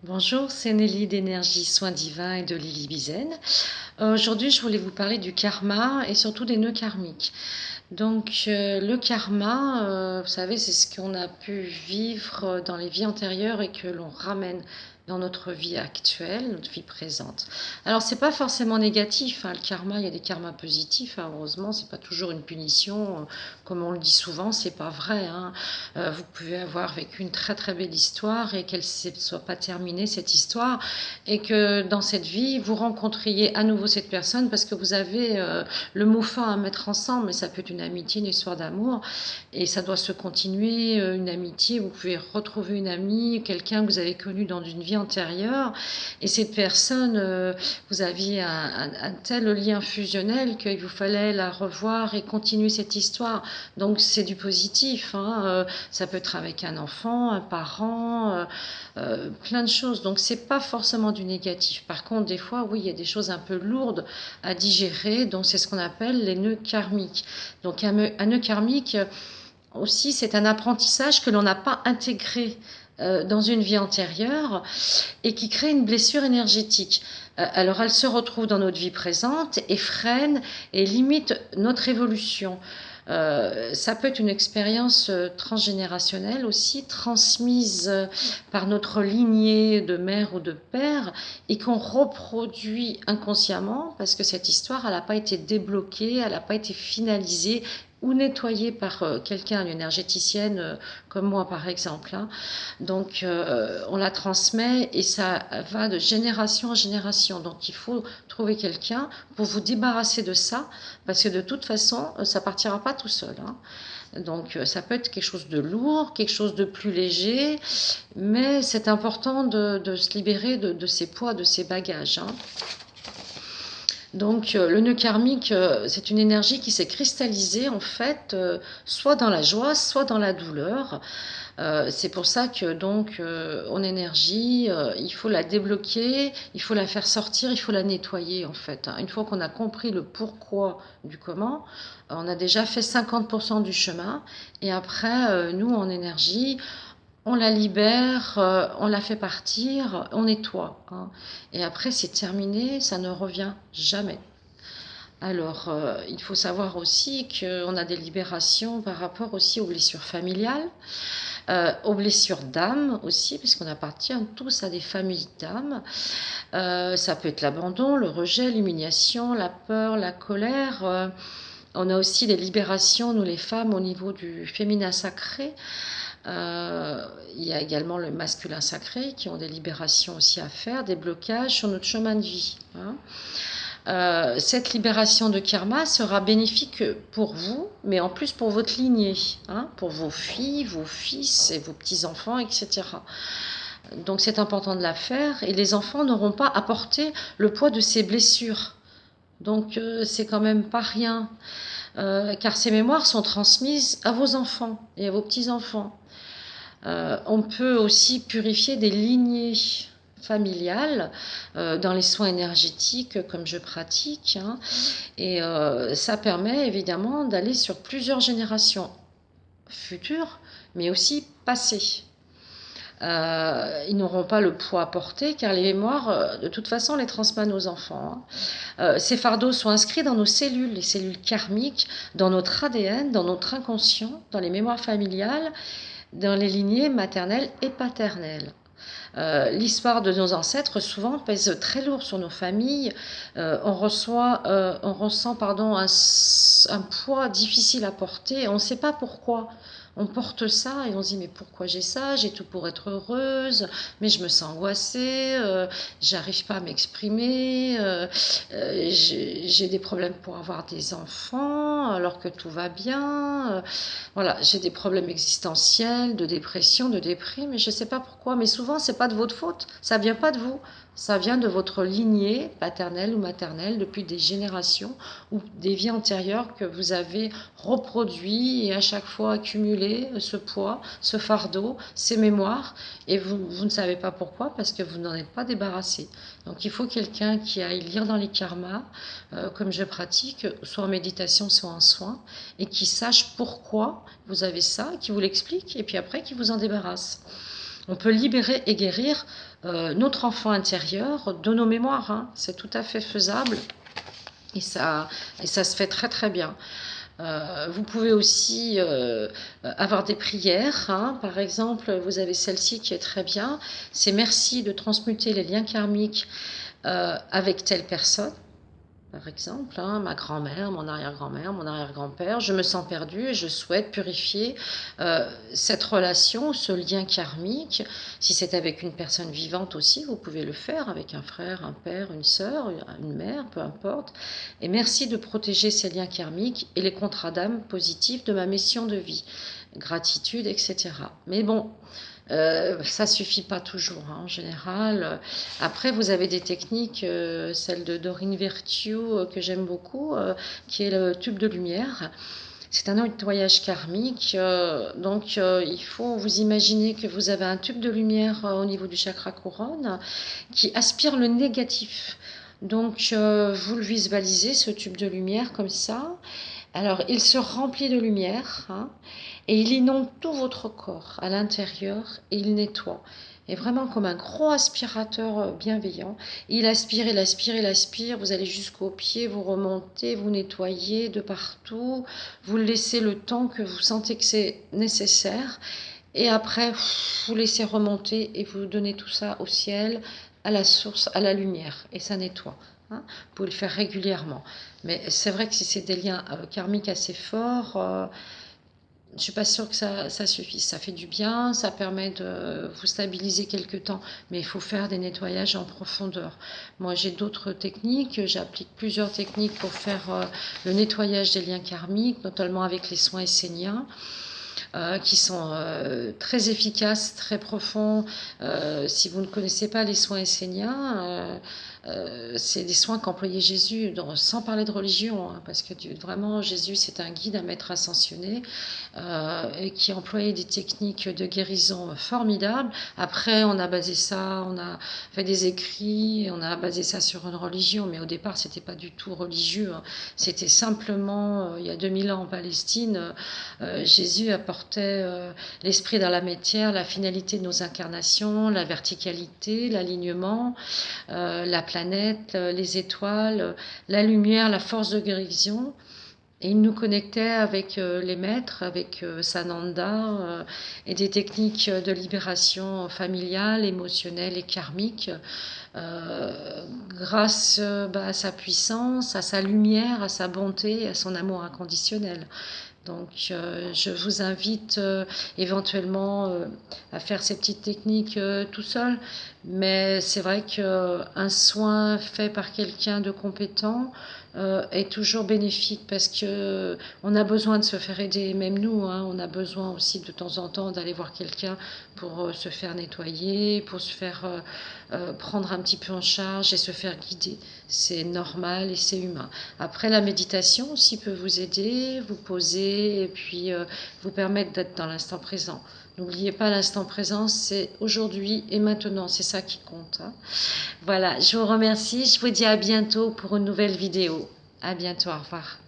Bonjour, c'est Nelly d'Énergie Soins Divins et de Lily Bizen. Aujourd'hui, je voulais vous parler du karma et surtout des nœuds karmiques. Le karma, vous savez, c'est ce qu'on a pu vivre dans les vies antérieures et que l'on ramène dans notre vie actuelle, notre vie présente. Alors, c'est pas forcément négatif, hein, le karma, il y a des karmas positifs, hein, heureusement, c'est pas toujours une punition, comme on le dit souvent, c'est pas vrai, hein. Vous pouvez avoir vécu une très très belle histoire et qu'elle ne soit pas terminée, cette histoire, et que dans cette vie, vous rencontriez à nouveau cette personne parce que vous avez le mot fin à mettre ensemble, mais ça peut être une amitié, une histoire d'amour, et ça doit se continuer, une amitié, vous pouvez retrouver une amie, quelqu'un que vous avez connu dans une vie antérieure, et cette personne, vous aviez un tel lien fusionnel qu'il vous fallait la revoir et continuer cette histoire, donc c'est du positif, hein, ça peut être avec un enfant, un parent, plein de choses, donc c'est pas forcément du négatif. Par contre, des fois, oui, il y a des choses un peu lourdes à digérer, donc c'est ce qu'on appelle les nœuds karmiques. Donc un nœud karmique aussi, c'est un apprentissage que l'on n'a pas intégré dans une vie antérieure et qui crée une blessure énergétique. Alors elle se retrouve dans notre vie présente et freine et limite notre évolution. Ça peut être une expérience transgénérationnelle aussi, transmise par notre lignée de mère ou de père et qu'on reproduit inconsciemment parce que cette histoire, elle n'a pas été débloquée, elle n'a pas été finalisée ou nettoyée par quelqu'un, une énergéticienne comme moi par exemple, hein. On la transmet et ça va de génération en génération. Donc il faut trouver quelqu'un pour vous débarrasser de ça parce que de toute façon, ça partira pas tout seul, hein. Ça peut être quelque chose de lourd, quelque chose de plus léger, mais c'est important de se libérer de ces poids, de ces bagages, hein. Le nœud karmique, c'est une énergie qui s'est cristallisée en fait, soit dans la joie, soit dans la douleur. C'est pour ça que en énergie, il faut la débloquer, il faut la faire sortir, il faut la nettoyer en fait, hein. Une fois qu'on a compris le pourquoi du comment, on a déjà fait 50% du chemin. Et après, nous en énergie, on la libère, on la fait partir, on nettoie, hein. Et après, c'est terminé, ça ne revient jamais. Alors, il faut savoir aussi qu'on a des libérations par rapport aussi aux blessures familiales, aux blessures d'âme aussi, puisqu'on appartient tous à des familles d'âme. Ça peut être l'abandon, le rejet, l'humiliation, la peur, la colère. On a aussi des libérations, nous les femmes, au niveau du féminin sacré. Il y a également le masculin sacré qui ont des libérations aussi à faire, des blocages sur notre chemin de vie, hein. Cette libération de karma sera bénéfique pour vous, mais en plus pour votre lignée, hein, pour vos filles, vos fils et vos petits-enfants, etc. Donc c'est important de la faire et les enfants n'auront pas à porter le poids de ces blessures. C'est quand même pas rien, car ces mémoires sont transmises à vos enfants et à vos petits-enfants. On peut aussi purifier des lignées familiales dans les soins énergétiques comme je pratique, hein, et ça permet évidemment d'aller sur plusieurs générations futures, mais aussi passées. Ils n'auront pas le poids à porter car les mémoires, de toute façon, les transmettent à nos enfants, hein. Ces fardeaux sont inscrits dans nos cellules, les cellules karmiques, dans notre ADN, dans notre inconscient, dans les mémoires familiales, dans les lignées maternelles et paternelles. L'histoire de nos ancêtres souvent pèse très lourd sur nos familles. On ressent un poids difficile à porter. On ne sait pas pourquoi. On porte ça et on se dit mais pourquoi j'ai ça? J'ai tout pour être heureuse, mais je me sens angoissée, j'arrive pas à m'exprimer, j'ai des problèmes pour avoir des enfants alors que tout va bien. Voilà, j'ai des problèmes existentiels, de dépression, de déprime, mais je ne sais pas pourquoi. Mais souvent, c'est pas de votre faute, ça vient pas de vous, ça vient de votre lignée paternelle ou maternelle depuis des générations ou des vies antérieures que vous avez reproduit et à chaque fois accumulé ce poids, ce fardeau, ces mémoires, et vous ne savez pas pourquoi parce que vous n'en êtes pas débarrassé. Donc il faut quelqu'un qui aille lire dans les karmas, comme je pratique, soit en méditation, soit en soins, et qui sache pourquoi vous avez ça, qui vous l'explique, et puis après qui vous en débarrasse. On peut libérer et guérir notre enfant intérieur de nos mémoires, hein. C'est tout à fait faisable et ça se fait très très bien. Vous pouvez aussi avoir des prières, hein. Par exemple, vous avez celle-ci qui est très bien. C'est merci de transmuter les liens karmiques avec telle personne. Par exemple, hein, ma grand-mère, mon arrière-grand-mère, mon arrière-grand-père, je me sens perdue et je souhaite purifier cette relation, ce lien karmique. Si c'est avec une personne vivante aussi, vous pouvez le faire avec un frère, un père, une sœur, une mère, peu importe. Et merci de protéger ces liens karmiques et les contrats d'âme positifs de ma mission de vie. Gratitude, etc. Mais bon, ça suffit pas toujours, hein, en général. Après, vous avez des techniques, celle de Dorine Virtue que j'aime beaucoup, qui est le tube de lumière. C'est un nettoyage karmique, donc il faut vous imaginer que vous avez un tube de lumière au niveau du chakra couronne qui aspire le négatif. Donc vous le visualisez, ce tube de lumière comme ça. Alors il se remplit de lumière, hein, et il inonde tout votre corps à l'intérieur et il nettoie. Et vraiment comme un gros aspirateur bienveillant. Il aspire, il aspire, il aspire. Vous allez jusqu'aux pieds, vous remontez, vous nettoyez de partout. Vous laissez le temps que vous sentez que c'est nécessaire. Et après, vous laissez remonter et vous donnez tout ça au ciel, à la source, à la lumière. Et ça nettoie, hein. Vous pouvez le faire régulièrement. Mais c'est vrai que si c'est des liens karmiques assez forts, je ne suis pas sûre que ça suffise. Ça fait du bien, ça permet de vous stabiliser quelque temps, mais il faut faire des nettoyages en profondeur. Moi, j'ai d'autres techniques, j'applique plusieurs techniques pour faire le nettoyage des liens karmiques, notamment avec les soins esséniens. Qui sont très efficaces, très profonds. Si vous ne connaissez pas les soins esséniens, c'est des soins qu'employait Jésus, sans parler de religion, hein, parce que vraiment Jésus c'est un guide, un maître ascensionné, et qui employait des techniques de guérison formidables. Après on a basé ça, on a fait des écrits, on a basé ça sur une religion, mais au départ c'était pas du tout religieux, hein. C'était simplement, il y a 2000 ans en Palestine, Jésus apportait l'esprit dans la matière, la finalité de nos incarnations, la verticalité, l'alignement, la planète, les étoiles, la lumière, la force de guérison. Et il nous connectait avec les maîtres, avec Sananda, et des techniques de libération familiale, émotionnelle et karmique, grâce à sa puissance, à sa lumière, à sa bonté, à son amour inconditionnel. Donc je vous invite éventuellement à faire ces petites techniques tout seul, mais c'est vrai qu'un soin fait par quelqu'un de compétent est toujours bénéfique parce que on a besoin de se faire aider, même nous, hein, on a besoin aussi de temps en temps d'aller voir quelqu'un pour se faire nettoyer, pour se faire prendre un petit peu en charge et se faire guider. C'est normal et c'est humain. Après, la méditation aussi peut vous aider, vous poser et puis vous permettre d'être dans l'instant présent. N'oubliez pas l'instant présent, c'est aujourd'hui et maintenant, c'est ça qui compte, hein. Voilà, je vous remercie, je vous dis à bientôt pour une nouvelle vidéo. À bientôt, au revoir.